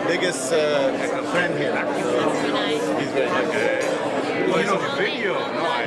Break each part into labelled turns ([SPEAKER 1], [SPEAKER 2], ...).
[SPEAKER 1] biggest friend here. So he's very nice.
[SPEAKER 2] Oh, he's on video. No, I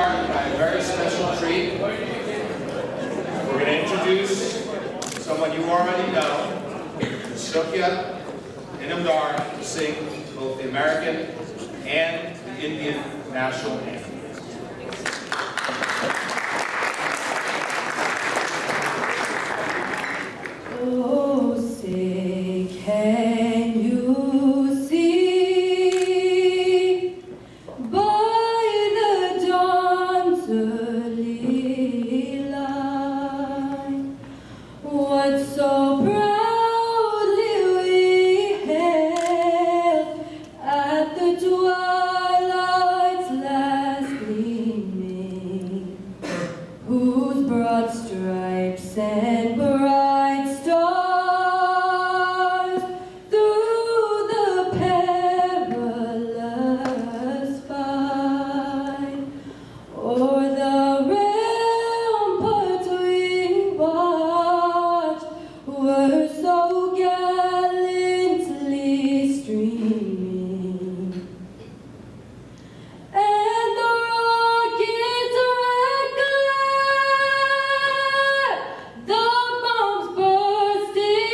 [SPEAKER 3] start by a very special treat. We're going to introduce someone you already know, Sukya Inamdar, to sing both the American and the Indian national anthem.
[SPEAKER 4] Oh, say, can you see by the dawn's early light what so proudly we hailed at the twilight's last gleaming, whose broad stripes and bright stars through the perilous fight o'er the ramparts we watched were so gallantly streaming, and the rockets red glare, the bombs bursting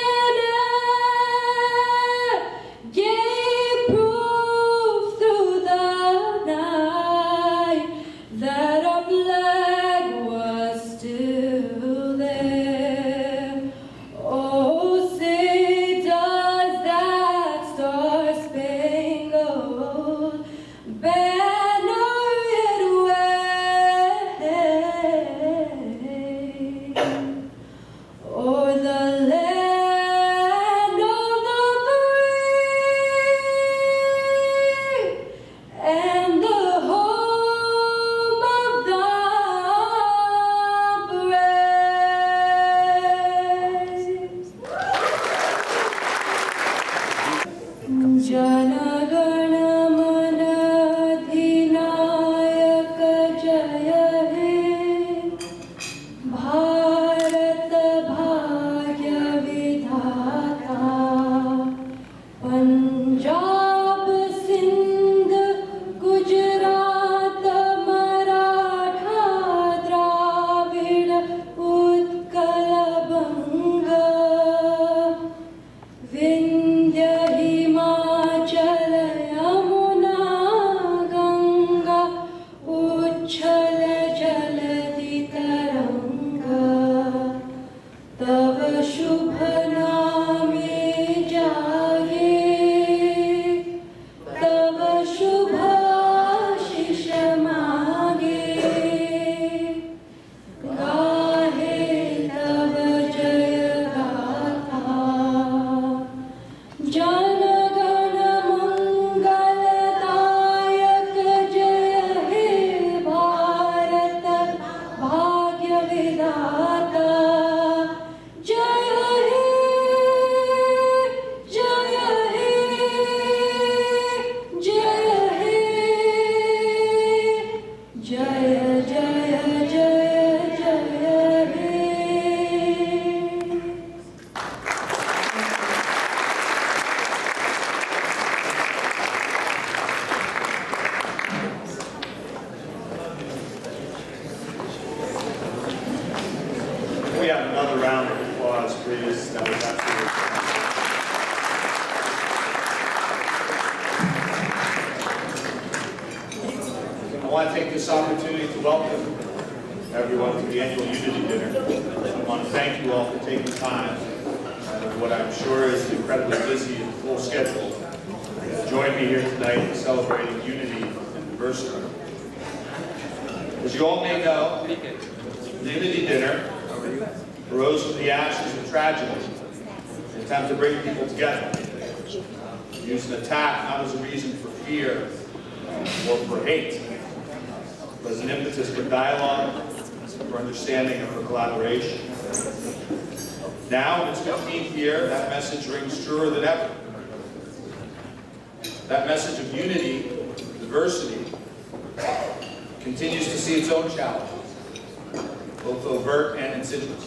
[SPEAKER 4] in air, gave proof through the night that our flag was still there. Oh, say does that star-spangled banner yet wave o'er the land of the free and the home of the brave? Janagana mana dhinayaka jaya he, Bharat bhagya vidhata, Punjab Sindh Gujarat Maratha Dravida Utkala Banga, Vindhya Himachala Yamuna Ganga, Uchala Jaladi Taranga, Tava Shubha Name Jage, Tava Shubha Shisha Mage, Gahe Tava Jaya Gatha, Janagana Mangaladayak Jaya He, Bharat Bhagya Vidhata, Jaya He, Jaya He, Jaya He, Jaya Jaya Jaya Jaya He.
[SPEAKER 3] We have another round of applause, please. That was absolutely fantastic. I want to take this opportunity to welcome everyone to the annual Unity Dinner. I want to thank you all for taking time out of what I'm sure is an incredibly busy and full schedule to join me here tonight in celebrating unity and diversity. As you all may know, the Unity Dinner arose from the ashes of tragedy, an attempt to bring people together. Use an attack not as a reason for fear or for hate, but as an impetus for dialogue, for understanding, and for collaboration. Now, in its 15th year, that message rings truer than ever. That message of unity, diversity, continues to see its own challenges, both overt and insidious.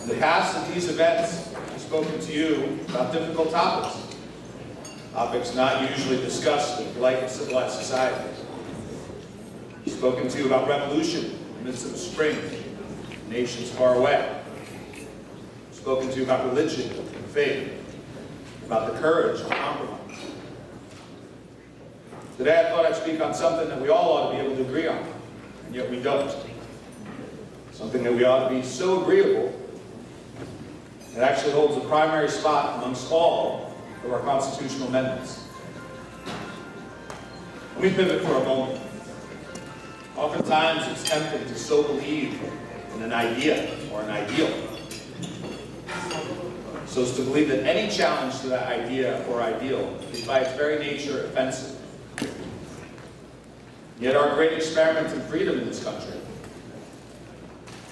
[SPEAKER 3] In the past of these events, I've spoken to you about difficult topics not usually discussed in polite and civilized society. I've spoken to you about revolution in the midst of a spring, nations far away. I've spoken to you about religion and faith, about the courage of compromise. Today I thought I'd speak on something that we all ought to be able to agree on, and yet we don't. Something that we ought to be so agreeable, it actually holds a primary spot amongst all of our constitutional amendments. Let me pivot for a moment. Oftentimes it's tempting to so believe in an idea or an ideal, so as to believe that any challenge to that idea or ideal is by its very nature offensive. Yet our great experiment in freedom in this country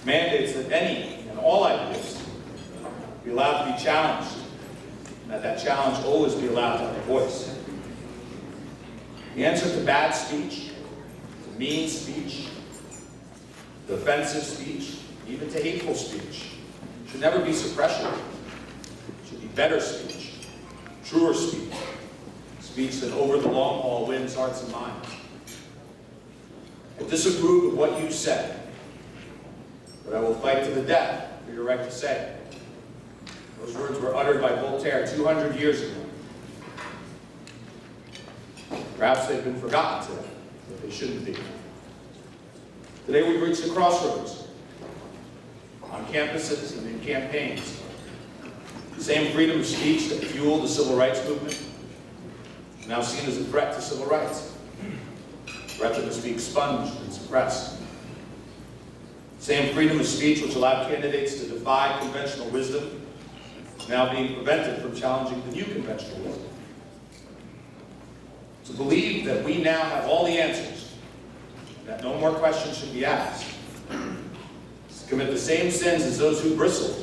[SPEAKER 3] mandates that any and all ideas be allowed to be challenged, and that that challenge always be allowed to have a voice. The answer to bad speech, to mean speech, to offensive speech, even to hateful speech, should never be suppression. It should be better speech, truer speech, speech that over the long haul wins hearts and minds. I disapprove of what you said, but I will fight to the death for your right to say it. Those words were uttered by Voltaire 200 years ago. Perhaps they've been forgotten today, but they shouldn't be. Today we've reached a crossroads. On campuses and in campaigns, the same freedom of speech that fueled the civil rights movement is now seen as a threat to civil rights. A threat that must be expunged and suppressed. The same freedom of speech which allowed candidates to defy conventional wisdom is now being prevented from challenging the new conventional wisdom. To believe that we now have all the answers, that no more questions should be asked, is to commit the same sins as those who bristled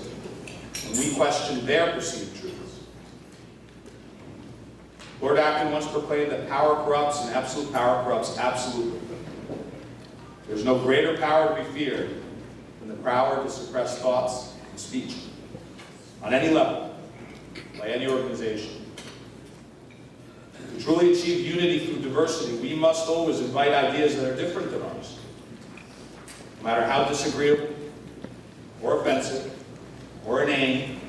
[SPEAKER 3] when we questioned their perceived truths. Lord Acton once proclaimed that power corrupts and absolute power corrupts absolutely. There's no greater power to be feared than the power to suppress thoughts and speech on any level, by any organization. To truly achieve unity through diversity, we must always invite ideas that are different than ours, no matter how disagreeable, or offensive, or inane,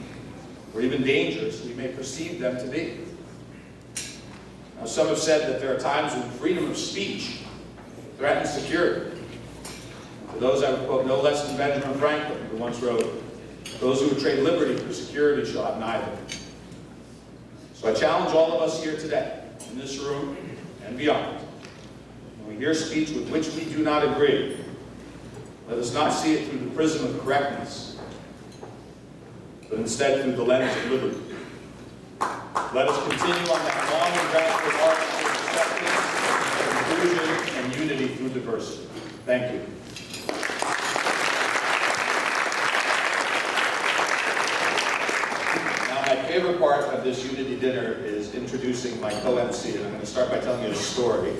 [SPEAKER 3] or even dangerous we may perceive them to be. Now, some have said that there are times when freedom of speech threatens security. For those I would quote no less than Benjamin Franklin, who once wrote, "Those who would trade liberty for security shall have neither." So I challenge all of us here today, in this room and beyond, when we hear speech with which we do not agree, let us not see it through the prism of correctness, but instead through the lens of liberty. Let us continue on that long and gradual arc of acceptance, inclusion, and unity through diversity. Thank you. My favorite part of this unity dinner is introducing my co-MC, and I'm going to start by telling you a story.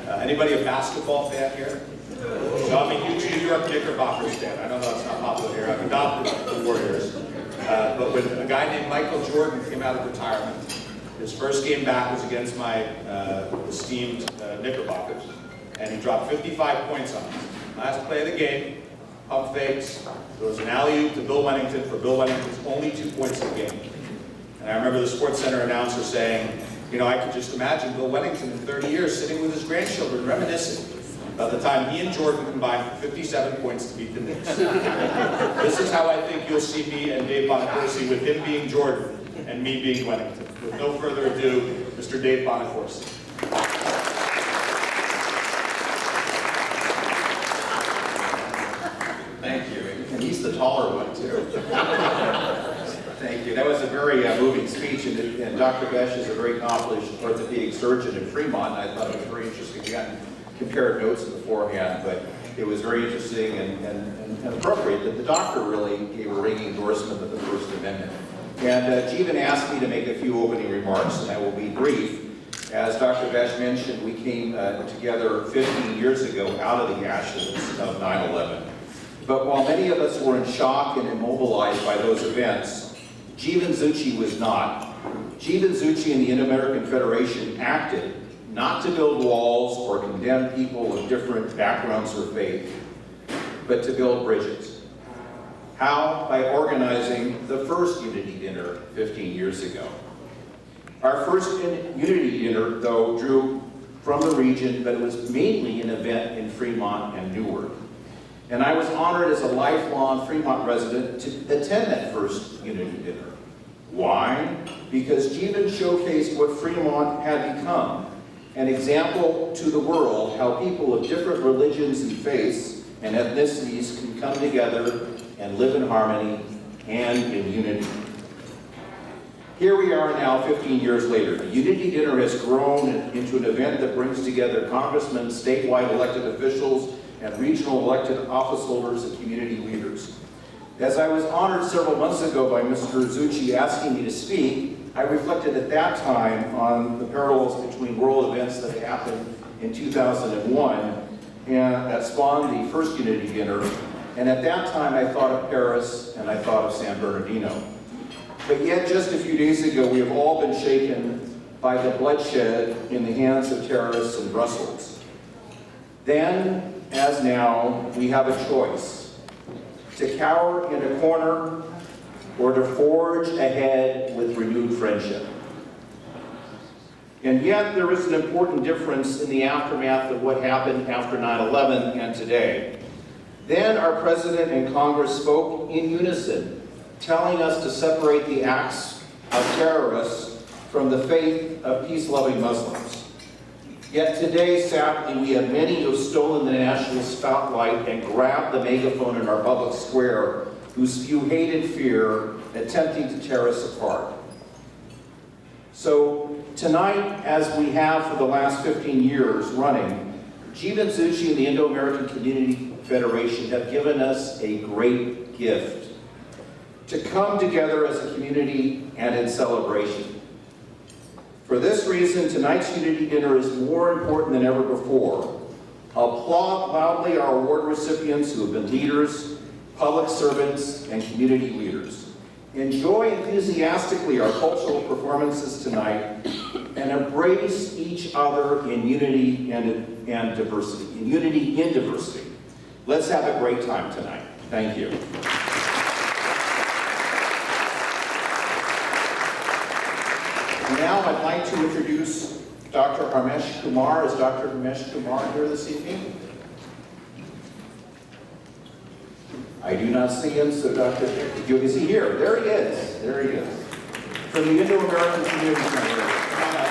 [SPEAKER 3] Anybody a basketball fan here? So I'm a huge New York Knickerbockers fan. I know that's not popular here. I've adopted the Warriors. But when a guy named Michael Jordan came out of retirement, his first game back was against my esteemed Knickerbockers, and he dropped 55 points on us. Last play of the game, pump fakes, there was an alley-oop to Bill Wennington for Bill Wennington's only 2 points in the game. And I remember the Sports Center announcer saying, you know, I could just imagine Bill Wennington in 30 years sitting with his grandchildren reminiscing about the time he and Jordan combined for 57 points to beat the Knicks. This is how I think you'll see me and Dave Bonacorsi, with him being Jordan and me being Wennington. With no further ado, Mr. Dave Bonacorsi.
[SPEAKER 5] Thank you. And he's the taller one, too. Thank you. That was a very moving speech, and Dr. Besh is a very accomplished orthopedic surgeon in Fremont, and I thought it was very interesting. We hadn't compared notes beforehand, but it was very interesting and appropriate that the doctor really gave a ringing endorsement of the First Amendment. And Jeevan asked me to make a few opening remarks, and I will be brief. As Dr. Besh mentioned, we came together 15 years ago out of the ashes of 9/11. But while many of us were in shock and immobilized by those events, Jeevan Zucchi was not. Jeevan Zucchi and the Indo-American Federation acted not to build walls or condemn people of different backgrounds or faith, but to build bridges. How? By organizing the first Unity Dinner 15 years ago. Our first Unity Dinner, though, drew from the region, but it was mainly an event in Fremont and Newark. And I was honored as a lifelong Fremont resident to attend that first Unity Dinner. Why? Because Vivien showcased what Fremont had become, an example to the world how people of different religions and faiths and ethnicities can come together and live in harmony and in unity. Here we are now 15 years later. The Unity Dinner has grown into an event that brings together congressmen, statewide elected officials, and regional elected office holders and community leaders. As I was honored several months ago by Mr. Zucchi asking me to speak, I reflected at that time on the parallels between world events that happened in 2001 and that spawned the first Unity Dinner. And at that time I thought of Paris and I thought of San Bernardino. But yet just a few days ago we have all been shaken by the bloodshed in the hands of terrorists in Brussels. Then, as now, we have a choice: to cower in a corner or to forge ahead with renewed friendship. And yet there is an important difference in the aftermath of what happened after 9/11 and today. Then our president and Congress spoke in unison, telling us to separate the acts of terrorists from the faith of peace-loving Muslims. Yet today, sadly, we have many who have stolen the national spotlight and grabbed the megaphone in our public square, who spew hate and fear, attempting to tear us apart. So tonight, as we have for the last 15 years running, Vivien Zucchi and the Indo-American Community Federation have given us a great gift: to come together as a community and in celebration. For this reason, tonight's Unity Dinner is more important than ever before. Applaud loudly our award recipients who have been leaders, public servants, and community leaders. Enjoy enthusiastically our cultural performances tonight and embrace each other in unity and diversity. In unity in diversity. Let's have a great time tonight. Thank you. Now I'd like to introduce Dr. Harmesh Kumar. Is Dr. Harmesh Kumar here this evening? I do not see him, so Dr. Is he here? There he is. There he is. From the Indo-American Community Center. Come on up.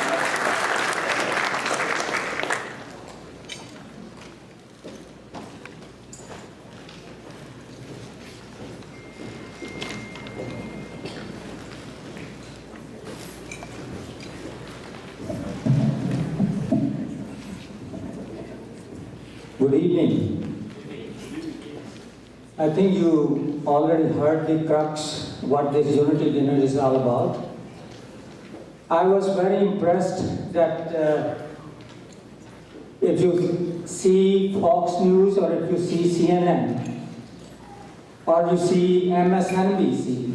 [SPEAKER 6] Good evening. I think you already heard the crux, what this Unity Dinner is all about. I was very impressed that if you see Fox News or if you see CNN or you see MSNBC,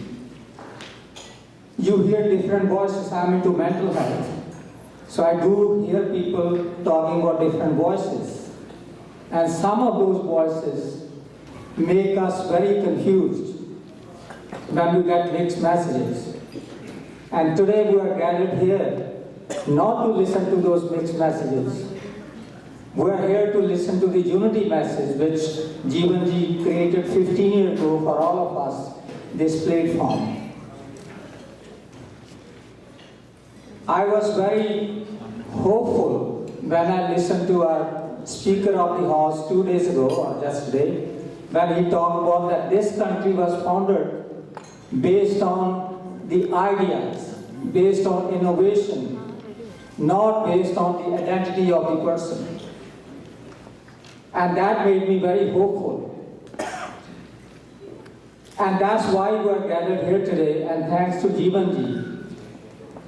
[SPEAKER 6] you hear different voices. I'm into mental health, so I do hear people talking about different voices. And some of those voices make us very confused when we get mixed messages. And today we are gathered here not to listen to those mixed messages. We are here to listen to the unity message which Vivien ji created 15 years ago for all of us, this platform. I was very hopeful when I listened to our Speaker of the House 2 days ago, or yesterday, when he talked about that this country was founded based on the ideas, based on innovation, not based on the identity of the person. And that made me very hopeful. And that's why we are gathered here today, and thanks to Vivien ji.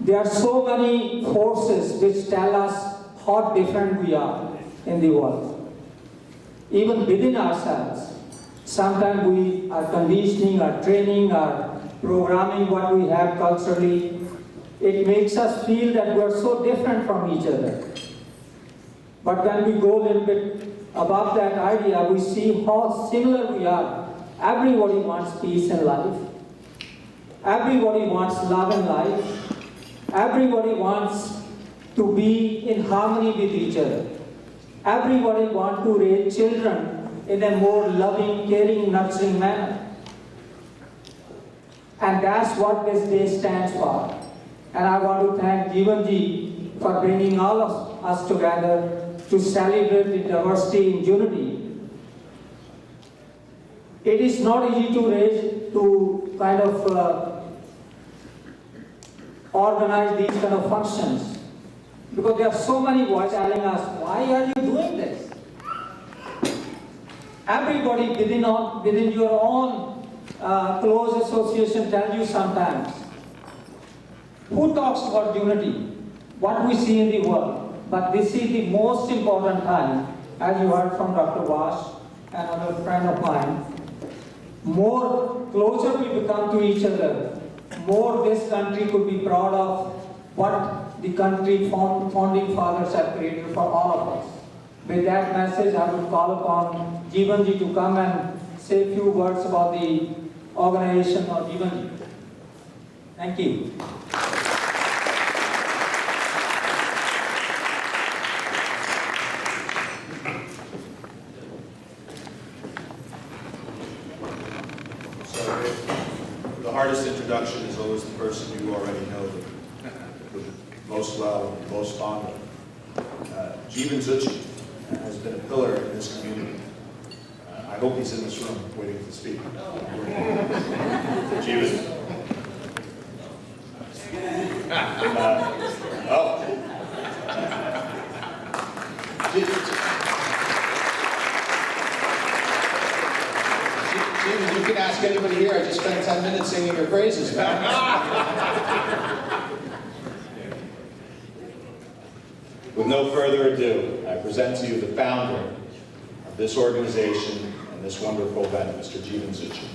[SPEAKER 6] There are so many forces which tell us how different we are in the world. Even within ourselves, sometimes we are conditioning, or training, or programming what we have culturally. It makes us feel that we are so different from each other. But when we go a little bit above that idea, we see how similar we are. Everybody wants peace in life. Everybody wants love in life. Everybody wants to be in harmony with each other. Everybody wants to raise children in a more loving, caring, nurturing manner. And that's what this day stands for. And I want to thank Jeevanji for bringing all of us together to celebrate the diversity in unity. It is not easy to kind of organize these kind of functions, because there are so many voices telling us, why are you doing this? Everybody within your own close association tells you sometimes. Who talks about unity? What we see in the world. But this is the most important time, as you heard from Dr. Vash and another friend of mine. More closer we become to each other, more this country could be proud of what the country founding fathers have created for all of us. With that message, I would call upon Jeevanji to come and say a few words about the organization of Jeevanji. Thank you.
[SPEAKER 3] The hardest introduction is always the person you already know the most well, and most fond of. Jeevan Zuchi has been a pillar in this community. I hope he's in this room waiting to speak. Jeevan.
[SPEAKER 5] You can ask anybody here. I just spent 10 minutes singing your praises, man. With no further ado, I present to you the founder of this organization and this wonderful event, Mr. Jeevan Zuchi.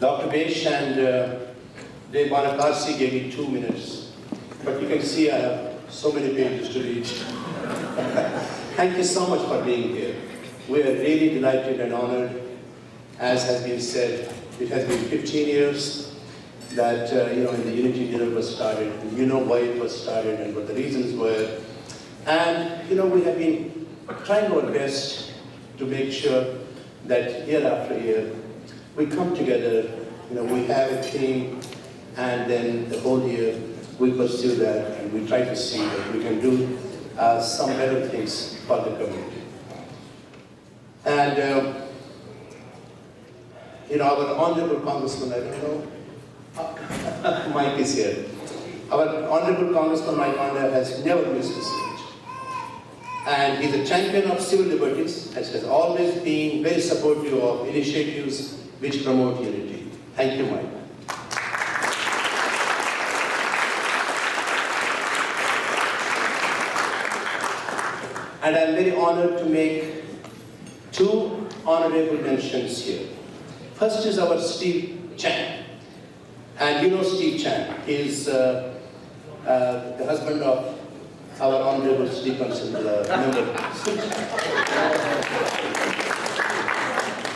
[SPEAKER 7] Dr. Besh and Dave Banakarsi gave me 2 minutes, but you can see I have so many pages to read. Thank you so much for being here. We are really delighted and honored. As has been said, it has been 15 years that in the Unity Dinner was started. And you know why it was started and what the reasons were. And we have been trying our best to make sure that year after year we come together. We have a theme, and then the whole year we pursue that and we try to see that we can do some better things for the community. And our Honorable Congressman, I don't know, Mike is here. Our Honorable Congressman Mike has never missed a speech. And he's a champion of civil liberties and has always been very supportive of initiatives which promote unity. Thank you, Mike. And I'm very honored to make 2 honorable mentions here. First is our Steve Chiang. And you know Steve Chiang. He's the husband of our Honorable StateController member.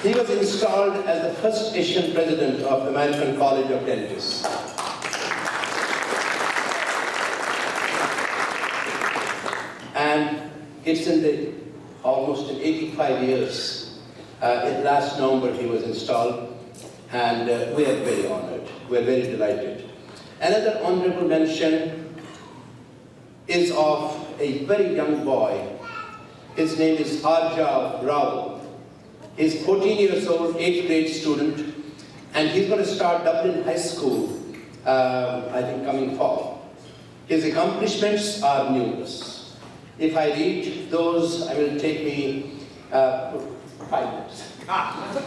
[SPEAKER 7] He was installed as the first Asian president of American College of Dentists. And it's almost in 85 years. In last November he was installed, and we are very honored. We are very delighted. Another honorable mention is of a very young boy. His name is Mohd.Rajabally. He's 14 years old, 8th grade student, and he's going to start Dublin High School, I think coming fall. His accomplishments are numerous. If I read those, it will take me 5 minutes.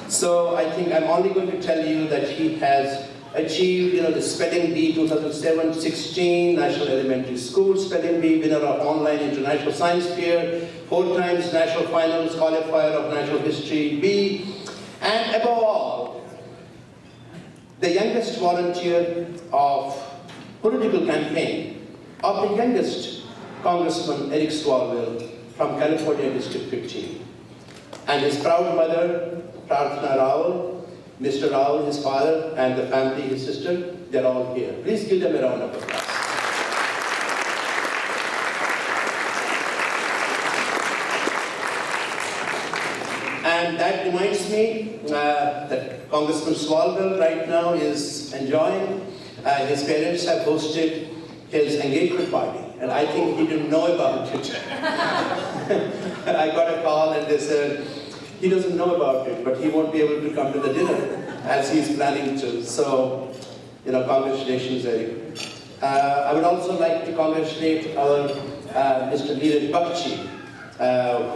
[SPEAKER 7] So I think I'm only going to tell you that he has achieved, the Spelling Bee 2007-16 National Elementary School Spelling Bee, winner of Online International Science Fair, 4 times National Finals qualifier of Natural History B, and above all, the youngest volunteer of political campaign of the youngest Congressman Eric Swalwell from California District 15. And his proud mother, Prarthana Rao, Mr. Rao, his father, and the family, his sister, they're all here. Please give them a round of applause. And that reminds me that Congressman Swalwell right now is enjoying, his parents have hosted his engagement party, and I think he didn't know about it. I got a call and they said, he doesn't know about it, but he won't be able to come to the dinner as he's planning to. So, congratulations, Eric. I would also like to congratulate our Mr. Neeraj Bakchi,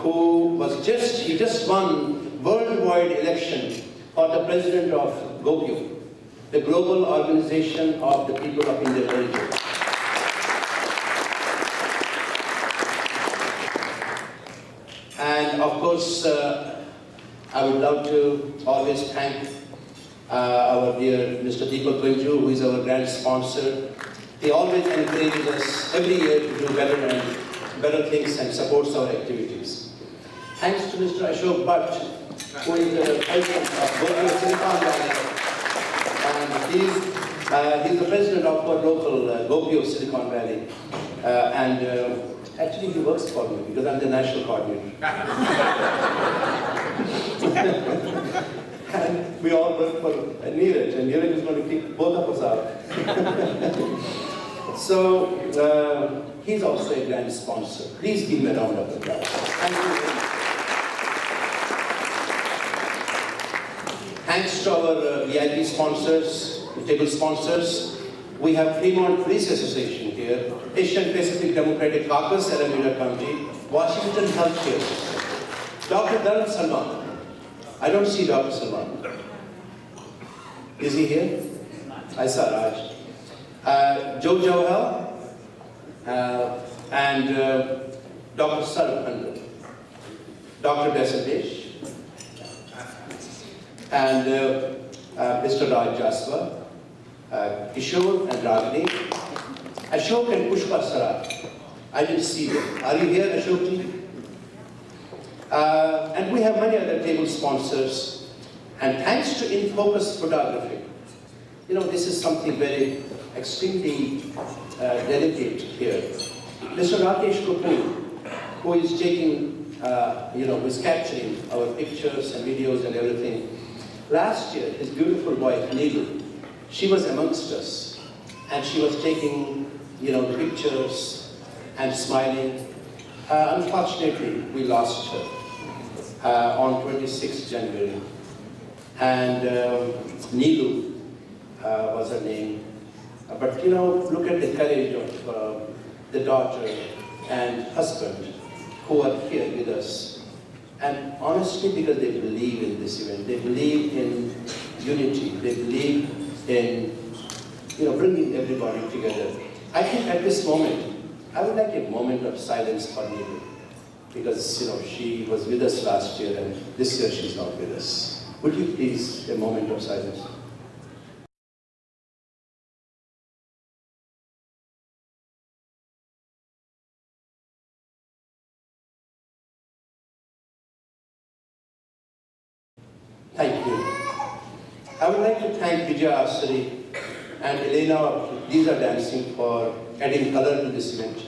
[SPEAKER 7] who he just won worldwide election for the president of GOPIO, the Global Organization of the People of Indian Origin. And of course, I would love to always thank our dear Mr. Deepak Kunju, who is our grand sponsor. He always encourages us every year to do better things and supports our activities. Thanks to Mr. Ashok Bhatt, who is the president of GOPIO Silicon Valley. And he's the president of our local GOPIO Silicon Valley. Actually, he works for me because I'm the national coordinator. And we all work for Neeraj, and Neeraj is going to kick both of us out. So, he's also a grand sponsor. Please give him a round of applause. Thank you very much. Thanks to our VIP sponsors, table sponsors. We have Fremont Police Association here, Asian Pacific Democratic Caucus, Alameda County, Washington Healthcare System. Dr. Dharan Salman. I don't see Dr. Salman. Is he here? I saw Raj. Joe Jawahar and Dr. Sarabhandar. Dr. Besadesh and Mr. Raj Jaswal. Kishore and Ragini, Ashok and Pushpa Sarat. I didn't see them. Are you here, Ashok ji? And we have many other table sponsors. And thanks to In Focus Photography, this is something very extremely delicate here. Mr. Rakesh Kapoor, who is taking, who is capturing our pictures and videos and everything. Last year, his beautiful wife, Lili, she was amongst us, and she was taking, the pictures and smiling. Unfortunately, we lost her on 26th January. And Nilu was her name. But look at the courage of the daughter and husband who are here with us. And honestly, because they believe in this event, they believe in unity, they believe in bringing everybody together. I think at this moment, I would like a moment of silence for Lili, because she was with us last year and this year she's not with us. Would you please, a moment of silence? Thank you. I would like to thank Vijay Asari and Elena, these are dancing, for adding color to this event.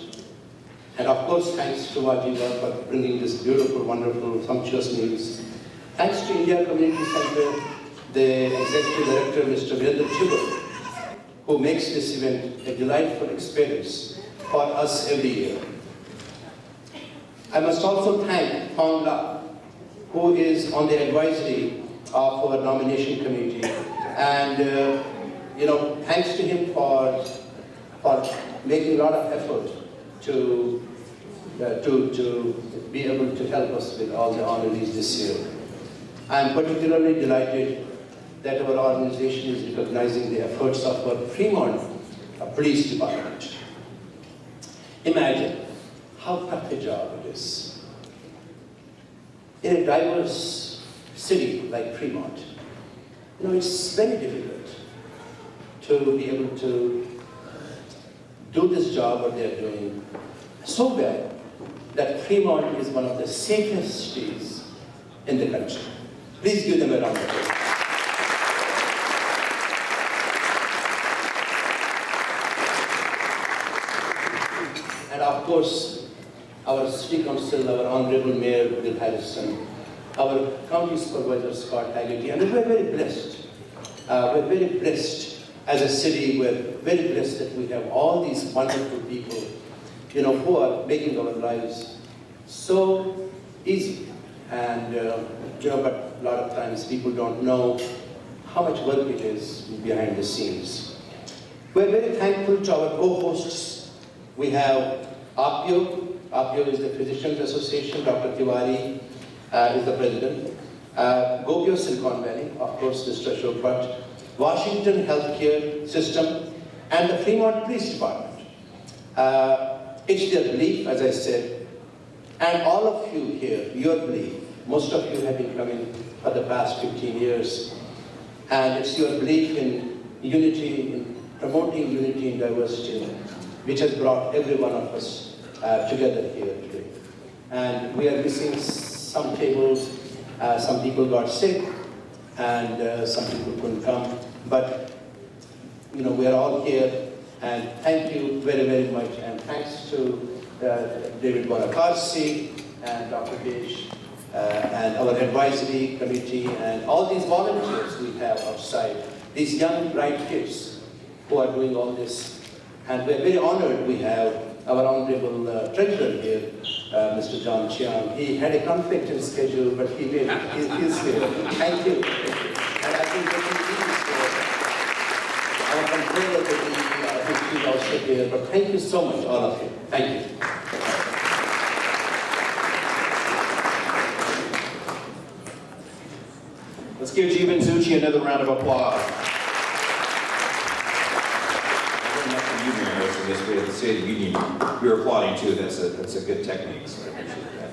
[SPEAKER 7] And of course, thanks to Vajiva for bringing this beautiful, wonderful, sumptuous meals. Thanks to India Community Center, the Executive Director, Mr. Virendra Chibur, who makes this event a delightful experience for us every year. I must also thank Hong La, who is on the advisory of our nomination committee, and thanks to him for making a lot of effort to be able to help us with all the honorees this year. I am particularly delighted that our organization is recognizing the efforts of our Fremont Police Department. Imagine how tough a job it is. In a diverse city like Fremont, it's very difficult to be able to do this job, what they're doing, so well that Fremont is one of the safest cities in the country. Please give them a round of applause. And of course, our City Council, our Honorable Mayor, Bill Harrison, our County Supervisor, Scott Hagerty, and we're very blessed. We're very blessed as a city. We're very blessed that we have all these wonderful people, who are making our lives so easy. And, but a lot of times people don't know how much work it is behind the scenes. We're very thankful to our co-hosts. We have APIO. APIO is the Physicians Association. Dr. Tiwari is the president. Gopio Silicon Valley, of course, Mr. Ashok Bhatt. Washington Healthcare System, and the Fremont Police Department. It's their belief, as I said, and all of you here, your belief. Most of you have been coming for the past 15 years, and it's your belief in unity, in promoting unity and diversity, which has brought every one of us together here today. And we are missing some tables, some people got sick, and some people couldn't come. But, we are all here, and thank you very, very much. And thanks to David Bonacarsi and Dr. Desh, and our advisory committee, and all these volunteers we have outside, these young, bright kids who are doing all this. And we're very honored we have our Honorable Treasurer here, Mr. John Chiang. He had a conflict in his schedule, but he's here. Thank you. And I think that he is here. Our controller, he's also here. But thank you so much, all of you. Thank you.
[SPEAKER 5] Let's give Jeevan Zucchi another round of applause. We have the State of the Union. You're applauding too. That's a good technique. So I appreciate that.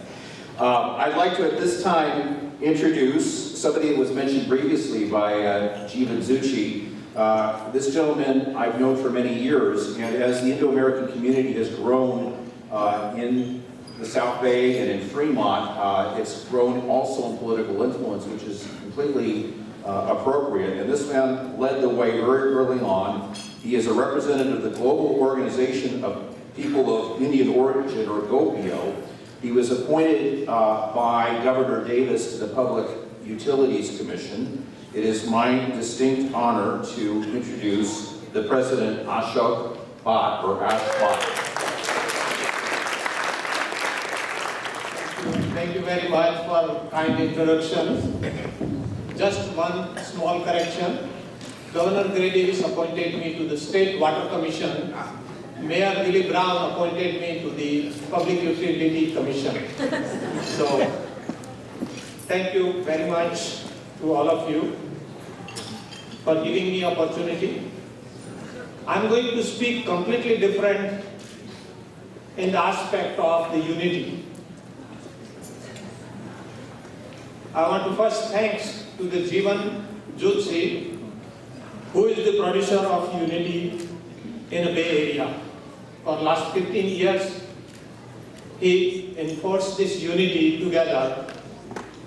[SPEAKER 5] I'd like to at this time introduce somebody that was mentioned previously by Jeevan Zucchi. This gentleman I've known for many years, and as the Indo-American community has grown in the South Bay and in Fremont, it's grown also in political influence, which is completely appropriate. And this man led the way very early on. He is a representative of the Global Organization of People of Indian Origin, or GOPIO. He was appointed by Governor Davis to the Public Utilities Commission. It is my distinct honor to introduce the President Ashok Bhatt, or Ash Bhatt.
[SPEAKER 8] Thank you very much for kind introduction. Just one small correction. Governor Gray Davis appointed me to the State Water Commission. Mayor Billy Brown appointed me to the Public Utility Commission. So, thank you very much to all of you for giving me opportunity. I'm going to speak completely different in the aspect of the unity. I want to first thanks to the Jeevan Zucchi, who is the producer of unity in the Bay Area. For the last 15 years, he enforced this unity together,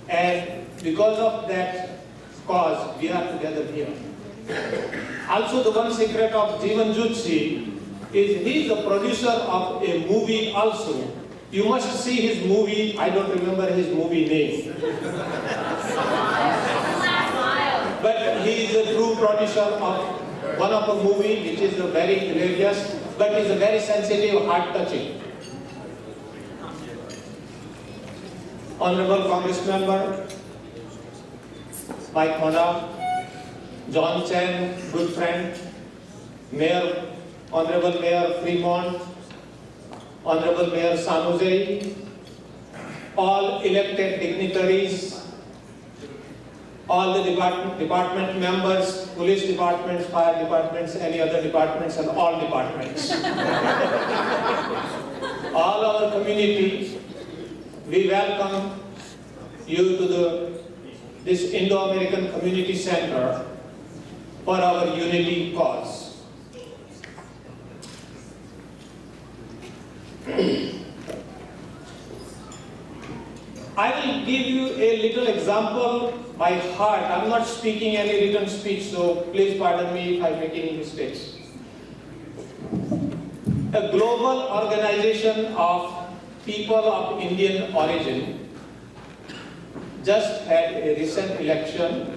[SPEAKER 8] and because of that cause, we are together here. Also, the one secret of Jeevan Zucchi is he is the producer of a movie also. You must see his movie. I don't remember his movie name. But he is a true producer of one of a movie which is a very hilarious, but is a very sensitive, heart-touching. Honorable Congressman, Mike Moda, John Chen, good friend, Mayor, Honorable Mayor Fremont, Honorable Mayor San Jose, all elected dignitaries, all the department members, police departments, fire departments, any other departments, and all departments. All our community, we welcome you to this Indo-American Community Center for our unity cause. I will give you a little example by heart. I'm not speaking any written speech, so please pardon me if I'm making mistakes. A global organization of people of Indian origin just had a recent election,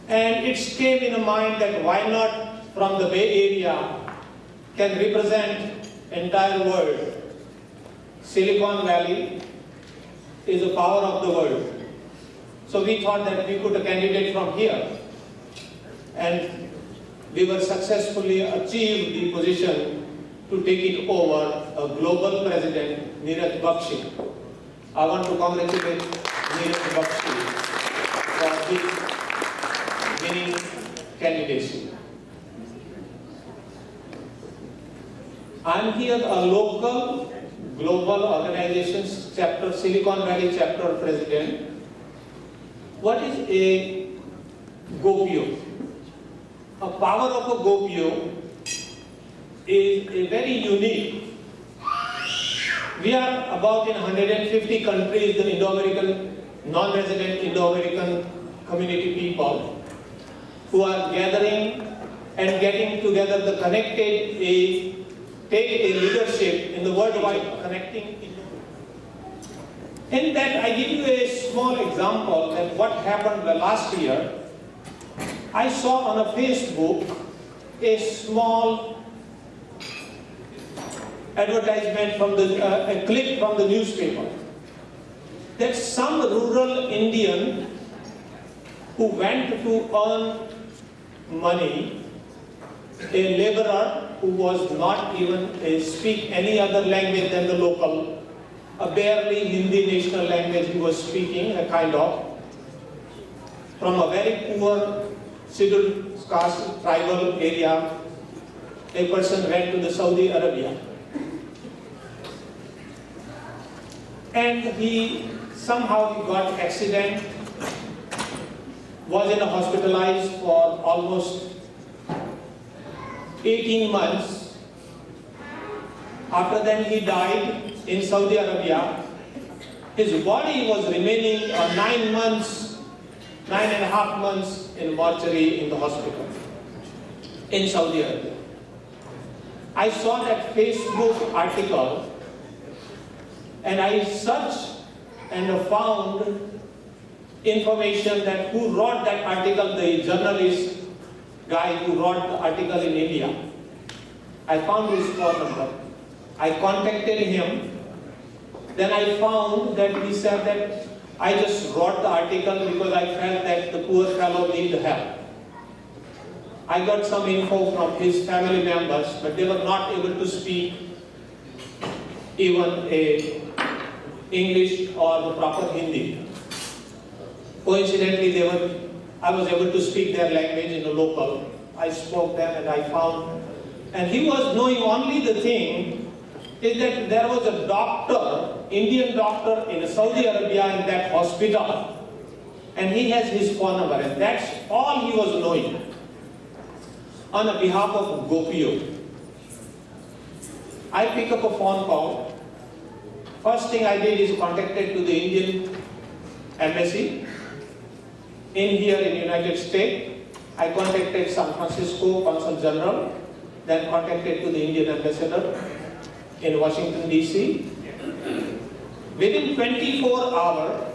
[SPEAKER 8] and it came in mind that why not from the Bay Area can represent entire world. Silicon Valley is the power of the world. So we thought that we put a candidate from here, and we were successfully achieved the position to take it over a global president, Neeraj Bakshi. I want to congratulate Neeraj Bakshi for his winning candidacy. I'm here a local global organizations chapter, Silicon Valley chapter president. What is a GoPio? A power of a GoPio is a very unique. We are about in 150 countries, the Indo-American, non-resident Indo-American community people who are gathering and getting together the connected take a leadership in the worldwide connecting. In that, I give you a small example that what happened the last year. I saw on a Facebook a small advertisement from a clip from the newspaper that some rural Indian who went to earn money, a laborer who was not even speak any other language than the local, a barely Hindi national language he was speaking, a kind of, from a very poor scheduled caste tribal area, a person went to the Saudi Arabia. And he somehow got accident, was in a hospitalized for almost 18 months. After then he died in Saudi Arabia. His body was remaining 9 months, 9.5 months in mortuary in the hospital in Saudi Arabia. I saw that Facebook article and I searched and found information that who wrote that article, the journalist guy who wrote the article in India. I found his phone number. I contacted him. Then I found that he said that I just wrote the article because I felt that the poor fellow needed help. I got some info from his family members, but they were not able to speak even English or the proper Hindi. Coincidentally, I was able to speak their language in the local. I spoke them and I found, and he was knowing only the thing is that there was a doctor, Indian doctor in Saudi Arabia in that hospital, and he has his phone number, and that's all he was knowing on behalf of GoPio. I pick up a phone call. First thing I did is contacted to the Indian embassy in here in United States. I contacted San Francisco Consul General, then contacted to the Indian ambassador in Washington DC. Within 24 hours,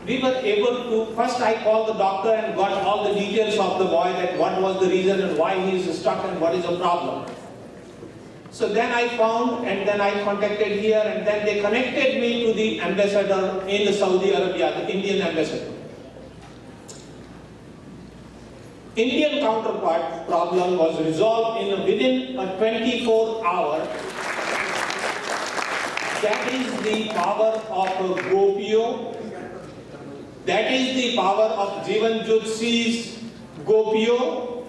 [SPEAKER 8] we were able to, first I called the doctor and got all the details of the boy, that what was the reason and why he is stuck and what is the problem. So then I found, and then I contacted here, and then they connected me to the ambassador in Saudi Arabia, the Indian ambassador. Indian counterpart problem was resolved within 24 hours. That is the power of GoPio. That is the power of Jeevan Jyotsi's GoPio.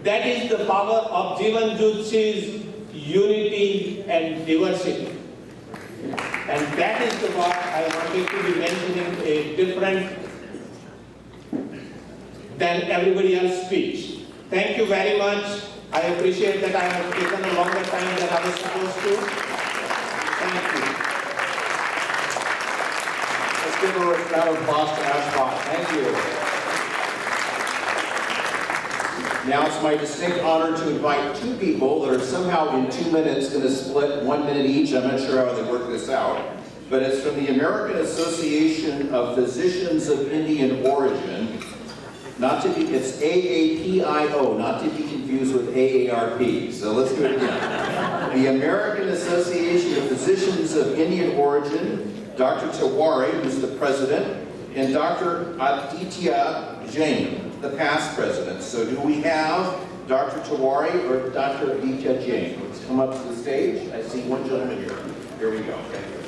[SPEAKER 8] That is the power of Jeevan Jyotsi's unity and diversity. And that is the part I wanted to be mentioning a different than everybody else's speech. Thank you very much. I appreciate that I have taken a longer time than I was supposed to. Thank you.
[SPEAKER 5] Let's give her a round of applause to Ashbot. Thank you. Now it's my distinct honor to invite two people that are somehow in 2 minutes going to split 1 minute each. I'm not sure how they work this out. But it's from the American Association of Physicians of Indian Origin. It's AAPIO, not to be confused with AARP. So let's do it again. The American Association of Physicians of Indian Origin, Dr. Tiwari, who's the president, and Dr. Aditya Jain, the past president. So do we have Dr. Tiwari or Dr. Aditya Jain? Let's come up to the stage. I see one gentleman here. Here we go. Thank you.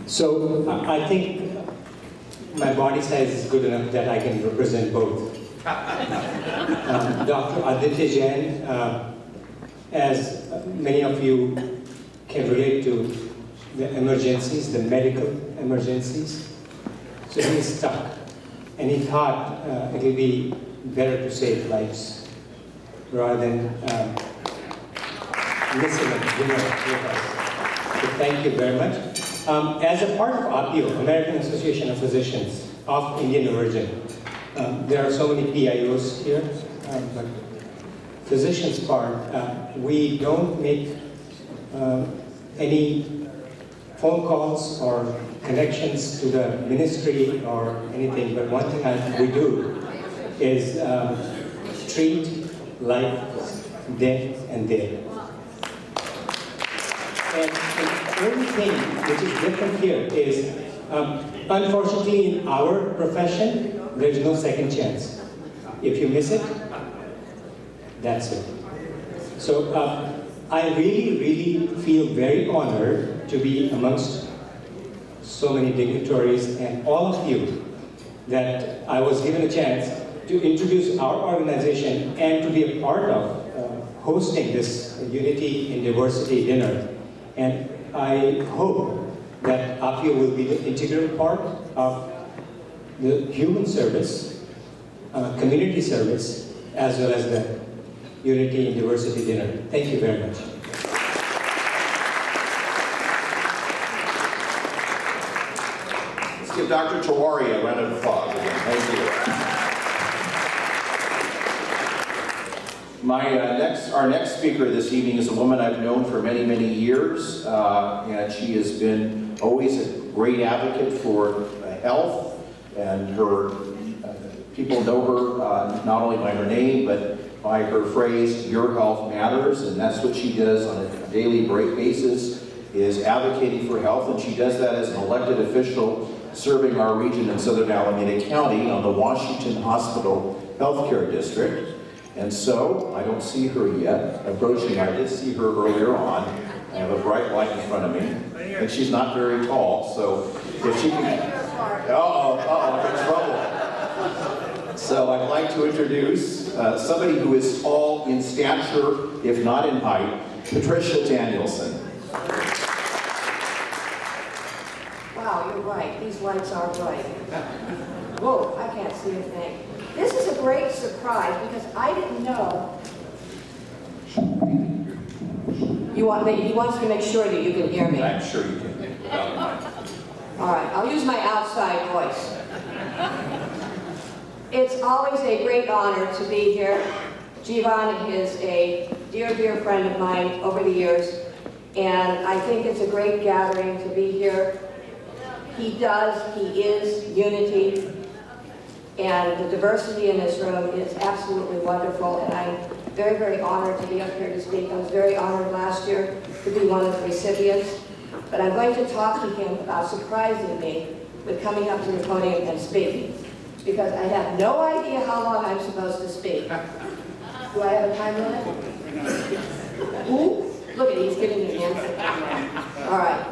[SPEAKER 6] So I think my body size is good enough that I can represent both. Dr. Aditya Jain, as many of you can relate to the emergencies, the medical emergencies. So he's stuck. And he thought it would be better to save lives rather than missing a dinner with us. So thank you very much. As a part of APIO, American Association of Physicians of Indian Origin, there are so many PIOs here, but physicians part, we don't make any phone calls or connections to the ministry or anything, but one thing we do is treat life, death, and death. And the only thing which is different here is, unfortunately in our profession, there's no second chance. If you miss it, that's it. So I really feel very honored to be amongst so many dignitaries and all of you that I was given a chance to introduce our organization and to be a part of hosting this Unity in Diversity dinner. And I hope that APIO will be the integral part of the human service, community service, as well as the Unity in Diversity dinner. Thank you very much.
[SPEAKER 5] Let's give Dr. Tiwari a round of applause again. Thank you. Our next speaker this evening is a woman I've known for many years, and she has been always a great advocate for health, and her people know her not only by her name, but by her phrase, "Your health matters," and that's what she does on a daily basis, is advocating for health, and she does that as an elected official serving our region in Southern Alameda County on the Washington Hospital Healthcare District. And so, I don't see her yet approaching. I did see her earlier on. I have a bright light in front of me, and she's not very tall, so if she can... I'm in trouble. So I'd like to introduce somebody who is tall in stature, if not in height, Patricia Danieloson.
[SPEAKER 9] Wow, you're right. These lights are bright. Whoa, I can't see a thing. This is a great surprise because I didn't know. He wants to make sure that you can hear me.
[SPEAKER 5] I'm sure you can.
[SPEAKER 9] All right, I'll use my outside voice. It's always a great honor to be here. Vivien is a dear friend of mine over the years, and I think it's a great gathering to be here. He is unity, and the diversity in this room is absolutely wonderful, and I'm very honored to be up here to speak. I was very honored last year to be one of the recipients, but I'm going to talk to him about surprising me with coming up to the podium and speaking, because I have no idea how long I'm supposed to speak. Do I have a time limit? Ooh, look at he's giving me an answer. All right.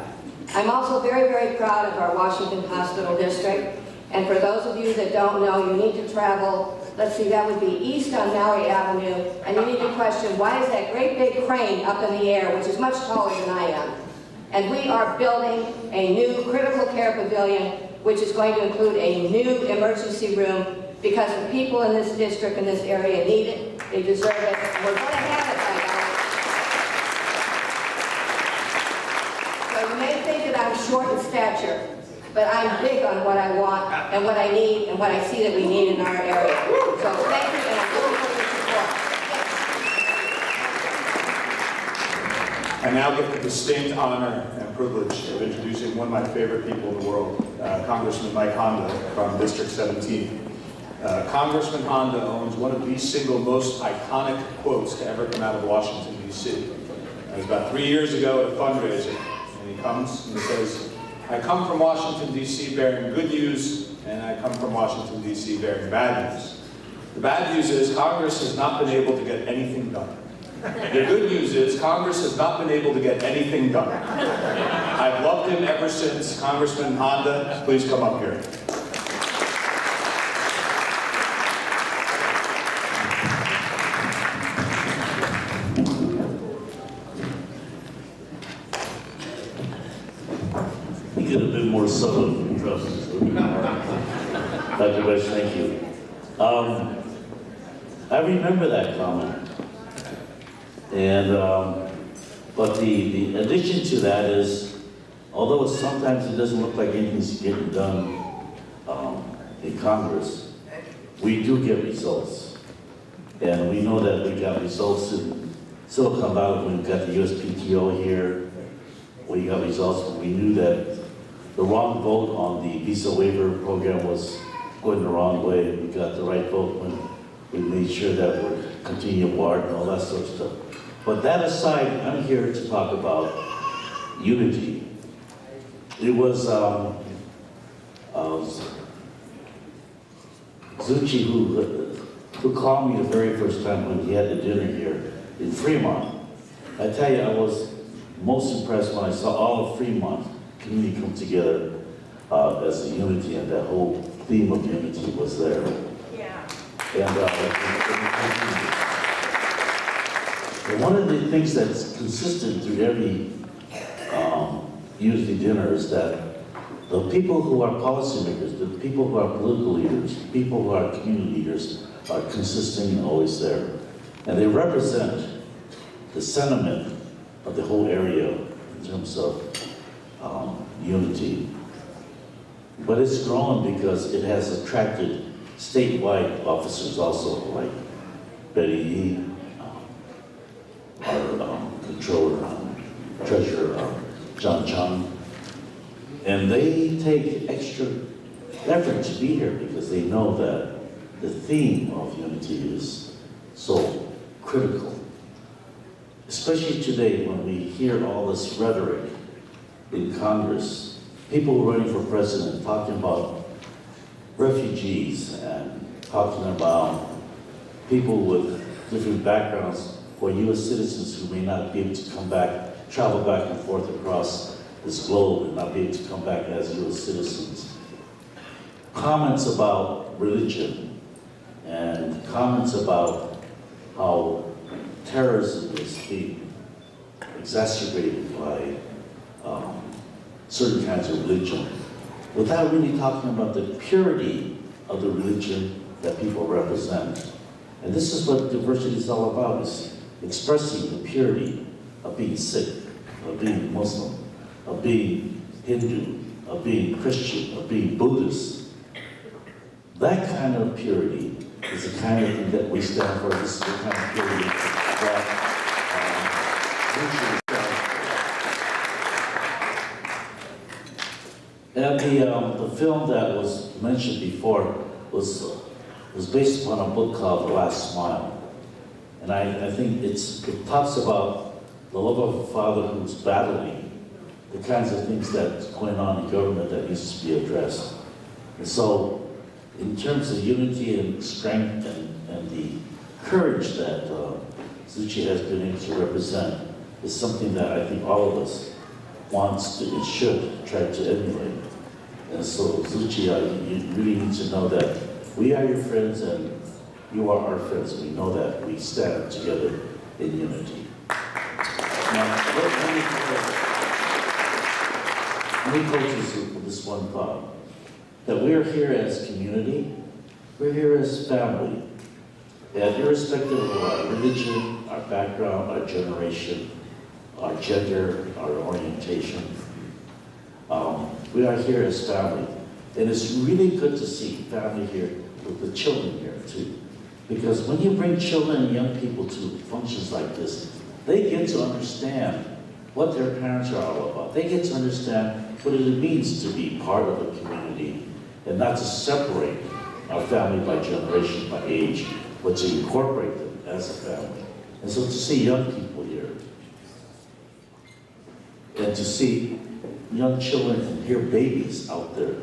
[SPEAKER 9] I'm also very proud of our Washington Hospital District. And for those of you that don't know, you need to travel, let's see, that would be east on Maui Avenue, and you need to question, why is that great big crane up in the air, which is much taller than I am? And we are building a new critical care pavilion, which is going to include a new emergency room, because the people in this district, in this area, need it, they deserve it, and we're going to have it by now. So you may think that I'm short in stature, but I'm big on what I want and what I need and what I see that we need in our area. So thank you, and I'm looking for your support.
[SPEAKER 3] I now get the distinct honor and privilege of introducing one of my favorite people in the world, Congressman Mike Honda from District 17. Congressman Honda owns one of the single most iconic quotes to ever come out of Washington, D.C. It was about 3 years ago at a fundraiser, and he comes and he says, "I come from Washington, D.C. bearing good news, and I come from Washington, D.C. bearing bad news. The bad news is Congress has not been able to get anything done. The good news is Congress has not been able to get anything done." I've loved him ever since. Congressman Honda, please come up here.
[SPEAKER 10] You could have been more subtle from Trustee. Dr. Bush, thank you. I remember that comment. And, but the addition to that is, although sometimes it doesn't look like anything's getting done in Congress, we do get results. And we know that we got results in Silicon Valley. We've got the USPTO here. We got results, but we knew that the wrong vote on the visa waiver program was going the wrong way. We got the right vote when we made sure that we're continuing WARD and all that sort of stuff. But that aside, I'm here to talk about unity. It was Zucchi who called me the very first time when he had the dinner here in Fremont. I tell you, I was most impressed when I saw all of Fremont community come together as a unity, and that whole theme of unity was there.
[SPEAKER 9] Yeah.
[SPEAKER 10] And one of the things that's consistent through every unity dinner is that the people who are policymakers, the people who are political leaders, the people who are community leaders are consistent and always there. And they represent the sentiment of the whole area in terms of unity. But it's grown because it has attracted statewide officers also, like Betty Yee, our controller, treasurer, John Chung. And they take extra effort to be here because they know that the theme of unity is so critical. Especially today when we hear all this rhetoric in Congress, people running for president talking about refugees and talking about people with different backgrounds or U.S. citizens who may not be able to come back, travel back and forth across this globe and not be able to come back as U.S. citizens. Comments about religion and comments about how terrorism is being exacerbated by certain kinds of religion, without really talking about the purity of the religion that people represent. And this is what diversity is all about, is expressing the purity of being Sikh, of being Muslim, of being Hindu, of being Christian, of being Buddhist. That kind of purity is the kind of thing that we stand for. This is the kind of purity that and the film that was mentioned before was based upon a book called The Last Smile. And I think it talks about the love of a father who's battling the kinds of things that's going on in government that needs to be addressed. And so, in terms of unity and strength and the courage that Zucchi has been able to represent is something that I think all of us wants to and should try to emulate. And so, Zucchi, you really need to know that we are your friends and you are our friends. We know that we stand together in unity. Now, let me close with this one thought. That we are here as community, we're here as family. And irrespective of our religion, our background, our generation, our gender, our orientation, we are here as family. And it's really good to see family here with the children here too. Because when you bring children and young people to functions like this, they get to understand what their parents are all about. They get to understand what it means to be part of a community and not to separate our family by generation, by age, but to incorporate them as a family. And so to see young people here, and to see young children and hear babies out there,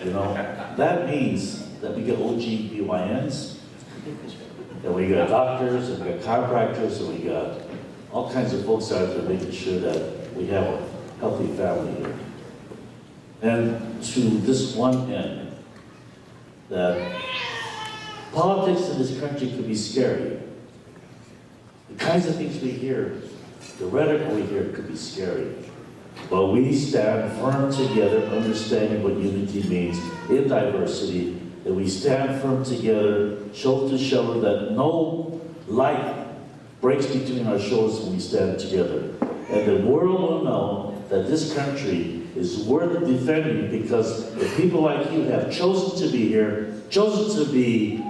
[SPEAKER 10] you know, that means that we get OGBYNs, and we got doctors, and we got chiropractors, and we got all kinds of folks out there making sure that we have a healthy family here. And to this one end, that politics in this country could be scary. The kinds of things we hear, the rhetoric we hear could be scary. But we stand firm together, understanding what unity means in diversity, and we stand firm together, shoulder to shoulder, that no light breaks between our shoulders when we stand together. And the world will know that this country is worth defending because the people like you have chosen to be here, chosen to be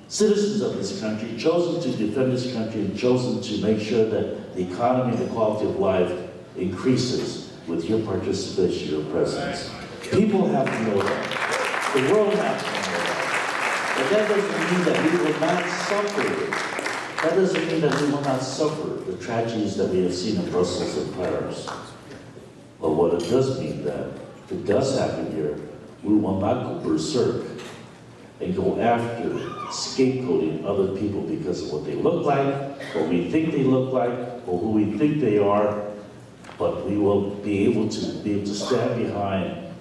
[SPEAKER 10] citizens of this country, chosen to defend this country, and chosen to make sure that the economy and the quality of life increases with your participation, your presence. People have to know that. The world has to know that. But that doesn't mean that we will not suffer. That doesn't mean that we will not suffer the tragedies that we have seen in Brussels and Paris. But what it does mean that if it does happen here, we will not go berserk and go after scapegoating other people because of what they look like, what we think they look like, or who we think they are. But we will be able to stand behind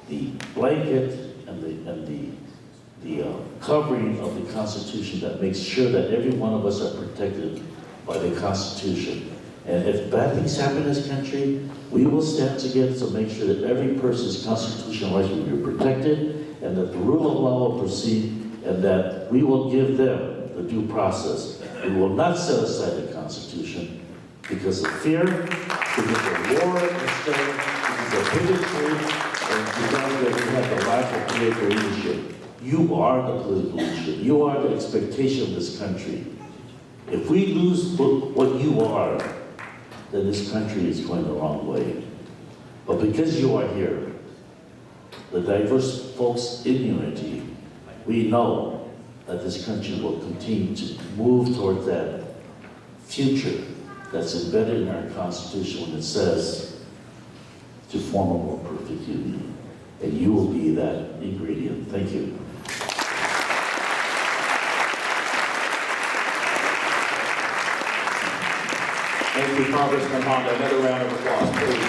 [SPEAKER 10] the blanket and the covering of the Constitution that makes sure that every one of us are protected by the Constitution. And if bad things happen in this country, we will stand together to make sure that every person's constitutional rights will be protected, and that the rule of law will proceed, and that we will give them the due process. We will not set aside the Constitution because of fear, because of war, because of bigotry, and because we have the lack of political leadership. You are the political leadership. You are the expectation of this country. If we lose what you are, then this country is going the wrong way. But because you are here, the diverse folks in unity, we know that this country will continue to move toward that future that's embedded in our Constitution when it says to form a more perfect union. And you will be that ingredient. Thank you.
[SPEAKER 5] Thank you, Congressman Honda. Another round of applause, please.